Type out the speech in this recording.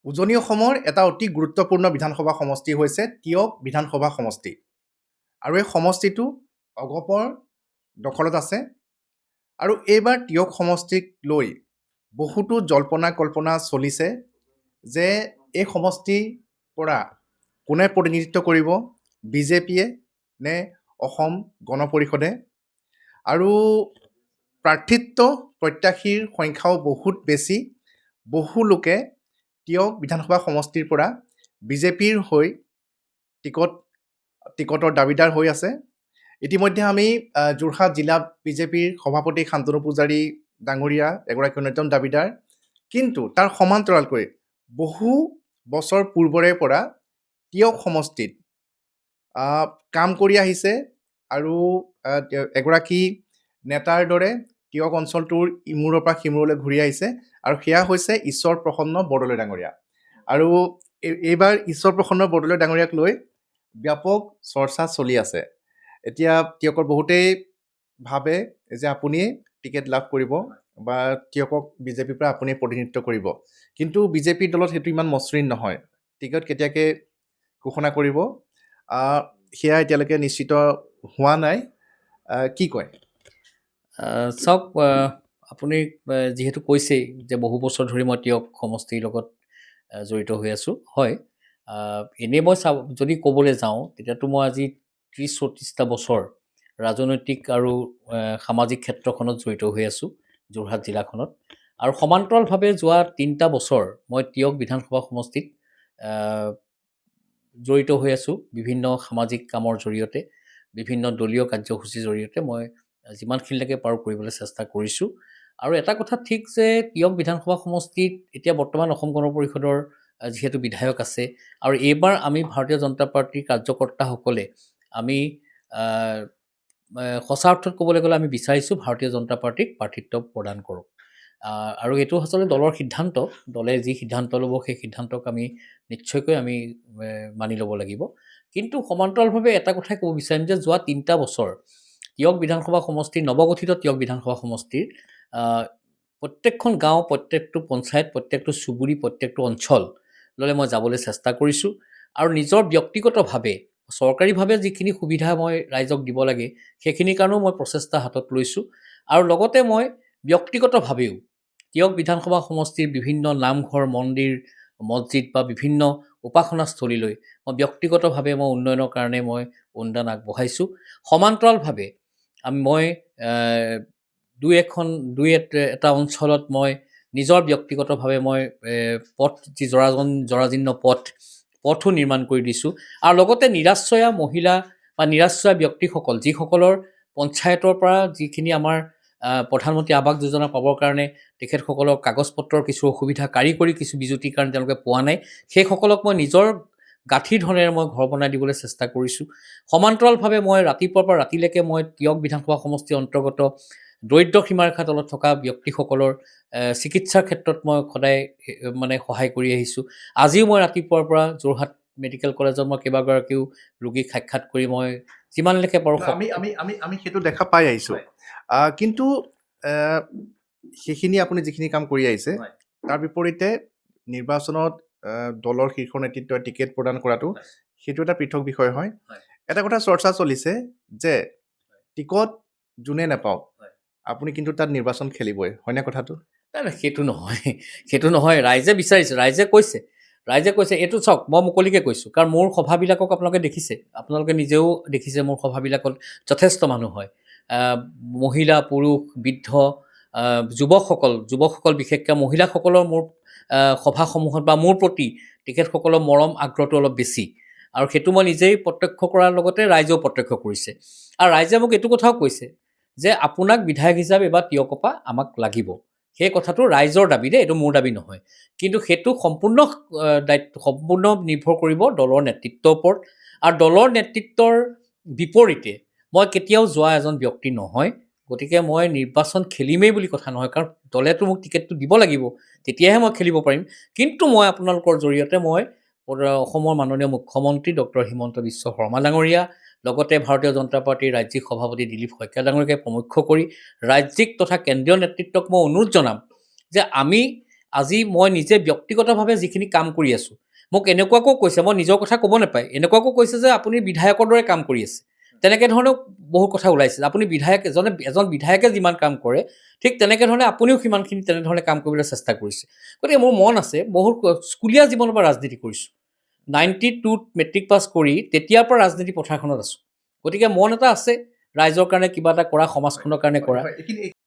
উজনি অসমৰ এটা অতি গুৰুত্বপূৰ্ণ বিধানসভা সমষ্টি হৈছে টিয়ক বিধানসভা সমষ্টি আৰু এই সমষ্টিটো অগপৰ দখলত আছে আৰু এইবাৰ টিয়ক সমষ্টিক লৈ বহুতো জল্পনা কল্পনা চলিছে যে এই সমষ্টিৰ পৰা কোনে প্ৰতিনিধিত্ব কৰিব বিজেপিয়ে নে অসম গণ পৰিষদে আৰু প্ৰাৰ্থিত্ব প্ৰত্যাশীৰ সংখ্যাও বহুত বেছি বহু লোকে টিয়ক বিধানসভা সমষ্টিৰ পৰা বিজেপিৰ হৈ টিকটৰ দাবীদাৰ হৈ আছে ইতিমধ্যে আমি যোৰহাট জিলা বিজেপিৰ সভাপতি শান্তনু পূজাৰী ডাঙৰীয়া এগৰাকী অন্যতম দাবীদাৰ কিন্তু তাৰ সমান্তৰালকৈ বহু বছৰ পূৰ্বৰে পৰা টিয়ক সমষ্টিত কাম কৰি আহিছে আৰু এগৰাকী নেতাৰ দৰে টিয়ক অঞ্চলটোৰ ইমূৰৰ পৰা সিমূৰলৈ ঘূৰি আহিছে আৰু সেয়া হৈছে ঈশ্বৰ প্ৰসন্ন বৰদলৈ ডাঙৰীয়া আৰু এইবাৰ ঈশ্বৰ প্ৰসন্ন বৰদলৈ ডাঙৰীয়াক লৈ ব্যাপক চৰ্চা চলি আছে এতিয়া টিয়কৰ বহুতেই ভাবে যে আপুনি টিকেট লাভ কৰিব বা টিয়কক বিজেপিৰ পৰা আপুনি প্ৰতিনিধিত্ব কৰিব কিন্তু বিজেপিৰ দলত সেইটো ইমান মসৃণ নহয় টিকট কেতিয়াকৈ ঘোষণা কৰিব সেয়া এতিয়ালৈকে নিশ্চিত হোৱা নাই কি কয় চাওক আপুনি যিহেতু কৈছেই যে বহু বছৰ ধৰি মই টিয়ক সমষ্টিৰ লগত জড়িত হৈ আছোঁ হয় এনেই মই যদি ক'বলৈ যাওঁ তেতিয়াতো মই আজি 30-34টা বছৰ ৰাজনৈতিক আৰু সামাজিক ক্ষেত্ৰখনত জড়িত হৈ আছোঁ যোৰহাট জিলাখনত আৰু সমান্তৰালভাৱে যোৱা 3টা বছৰ মই টিয়ক বিধানসভা সমষ্টিত জড়িত হৈ আছোঁ বিভিন্ন সামাজিক কামৰ জৰিয়তে বিভিন্ন দলীয় কাৰ্যসূচীৰ জৰিয়তে মই যিমানখিনিলৈকে পাৰোঁ কৰিবলৈ চেষ্টা কৰিছোঁ আৰু এটা কথা ঠিক যে টিয়ক বিধানসভা সমষ্টিত এতিয়া বৰ্তমান অসম গণ পৰিষদৰ যিহেতু বিধায়ক আছে আৰু এইবাৰ আমি ভাৰতীয় জনতা পাৰ্টীৰ কাৰ্যকৰ্তাসকলে আমি সঁচা অৰ্থত ক'বলৈ গ'লে আমি বিচাৰিছোঁ ভাৰতীয় জনতা পাৰ্টীক প্ৰাৰ্থিত্ব প্ৰদান কৰক আৰু এইটো আচলতে দলৰ সিদ্ধান্ত দলে যি সিদ্ধান্ত ল'ব সেই সিদ্ধান্তক আমি নিশ্চয়কৈ আমি মানি ল'ব লাগিব কিন্তু সমান্তৰালভাৱে এটা কথাই ক'ব বিচাৰিম যে যোৱা 3টা বছৰ টিয়ক বিধানসভা সমষ্টিৰ নৱগঠিত টিয়ক বিধানসভা সমষ্টিৰ প্ৰত্যেকখন গাঁও প্ৰত্যেকটো পঞ্চায়ত প্ৰত্যেকটো চুবুৰী প্ৰত্যেকটো অঞ্চললৈ মই যাবলৈ চেষ্টা কৰিছোঁ আৰু নিজৰ ব্যক্তিগতভাৱে চৰকাৰীভাৱে যিখিনি সুবিধা মই ৰাইজক দিব লাগে সেইখিনিৰ কাৰণেও মই প্ৰচেষ্টা হাতত লৈছোঁ আৰু লগতে মই ব্যক্তিগতভাৱেও টিয়ক বিধানসভা সমষ্টিৰ বিভিন্ন নামঘৰ মন্দিৰ মছজিদ বা বিভিন্ন উপাসনাস্থলীলৈ মই ব্যক্তিগতভাৱে মই উন্নয়নৰ কাৰণে মই অনুদান আগবঢ়াইছোঁ সমান্তৰালভাৱে মই এটা অঞ্চলত মই নিজৰ ব্যক্তিগতভাৱে মই পথ যি জৰাজীৰ্ণ পথো নিৰ্মাণ কৰি দিছোঁ আৰু লগতে নিৰাশ্ৰয়া মহিলা বা নিৰাশ্ৰয়া ব্যক্তিসকল যিসকলৰ পঞ্চায়তৰ পৰা যিখিনি আমাৰ প্ৰধানমন্ত্ৰী আৱাস যোজনা পাবৰ কাৰণে তেখেতসকলৰ কাগজ পত্ৰৰ কিছু অসুবিধা কাৰিকৰী কিছু বিজুতিৰ কাৰণে তেওঁলোকে পোৱা নাই সেইসকলক মই নিজৰ গাঁঠিৰ ধনেৰে মই ঘৰ বনাই দিবলৈ চেষ্টা কৰিছোঁ সমান্তৰালভাৱে মই ৰাতিপুৱাৰ পৰা ৰাতিলৈকে মই টিয়ক বিধানসভা সমষ্টিৰ অন্তৰ্গত দৰিদ্ৰ সীমাৰেখাৰ তলত থকা ব্যক্তিসকলৰ চিকিৎসাৰ ক্ষেত্ৰত মই সদায় মানে সহায় কৰি আহিছোঁ আজিও মই ৰাতিপুৱাৰ পৰা যোৰহাট মেডিকেল কলেজত মই কেইবাগৰাকীও ৰোগীক সাক্ষাৎ কৰি মই যিমানলৈকে পাৰোঁ আমি সেইটো দেখা পাই আহিছোঁ কিন্তু সেইখিনি আপুনি যিখিনি কাম কৰি আহিছে তাৰ বিপৰীতে নিৰ্বাচনত দলৰ শীৰ্ষ নেতৃত্বই টিকেট প্ৰদান কৰাটো সেইটো এটা পৃথক বিষয় হয় এটা কথা চৰ্চা চলিছে যে টিকট যোনে নাপাওক আপুনি কিন্তু তাত নিৰ্বাচন খেলিবই হয়নে কথাটো নাই সেইটো নহয় ৰাইজে বিচাৰিছে ৰাইজে কৈছে এইটো চাওক মই মুকলিকৈ কৈছোঁ কাৰণ মোৰ সভাবিলাকক আপোনালোকে দেখিছে আপোনালোকে নিজেও দেখিছে মোৰ সভাবিলাকত যথেষ্ট মানুহ হয় মহিলা পুৰুষ বৃদ্ধ যুৱকসকল বিশেষকৈ মহিলাসকলৰ মোৰ সভাসমূহত বা মোৰ প্ৰতি তেখেতসকলৰ মৰম আগ্ৰহটো অলপ বেছি আৰু সেইটো মই নিজেই প্ৰত্যক্ষ কৰাৰ লগতে ৰাইজেও প্ৰত্যক্ষ কৰিছে আৰু ৰাইজে মোক এইটো কথাও কৈছে যে আপোনাক বিধায়ক হিচাপে এবাৰ টিয়কপা আমাক লাগিব সেই কথাটো ৰাইজৰ দাবী দেই এইটো মোৰ দাবী নহয় কিন্তু সেইটো সম্পূৰ্ণ নিৰ্ভৰ কৰিব দলৰ নেতৃত্বৰ ওপৰত আৰু দলৰ নেতৃত্বৰ বিপৰীতে মই কেতিয়াও যোৱা এজন ব্যক্তি নহয় গতিকে মই নিৰ্বাচন খেলিমেই বুলি কথা নহয় কাৰণ দলেতো মোক টিকেটটো দিব লাগিব তেতিয়াহে মই খেলিব পাৰিম কিন্তু মই আপোনালোকৰ জৰিয়তে মই অসমৰ মাননীয় মুখ্যমন্ত্ৰী ডক্টৰ হিমন্ত বিশ্ব শৰ্মা ডাঙৰীয়া লগতে ভাৰতীয় জনতা পাৰ্টীৰ ৰাজ্যিক সভাপতি দিলীপ শইকীয়া ডাঙৰীয়াকে প্ৰমুখ্য কৰি ৰাজ্যিক তথা কেন্দ্ৰীয় নেতৃত্বক মই অনুৰোধ জনাম যে আমি আজি মই নিজে ব্যক্তিগতভাৱে যিখিনি কাম কৰি আছোঁ, মোক এনেকুৱাকৈ কৈছে, মই নিজৰ কথা ক'ব নাপায়, এনেকুৱাকৈ কৈছে যে আপুনি বিধায়কৰ দৰে কাম কৰি আছে। তেনেকৈ ধৰণেও বহু কথা ওলাইছে। আপুনি এজন বিধায়কে যিমান কাম কৰে, ঠিক তেনেকৈ ধৰণে আপুনিও সিমানখিনি তেনেধৰণে কাম কৰিবলৈ চেষ্টা কৰিছে। গতিকে মোৰ মন আছে, বহুত স্কুলীয়া জীৱনৰ পৰা ৰাজনীতি কৰিছোঁ। 92ত মেট্ৰিক পাছ কৰি তেতিয়াৰ পৰা ৰাজনীতি পথাৰখনত আছোঁ। গতিকে মন এটা আছে ৰাইজৰ কাৰণে কিবা এটা কৰা, সমাজখনৰ কাৰণে কৰা। হয়, হয়।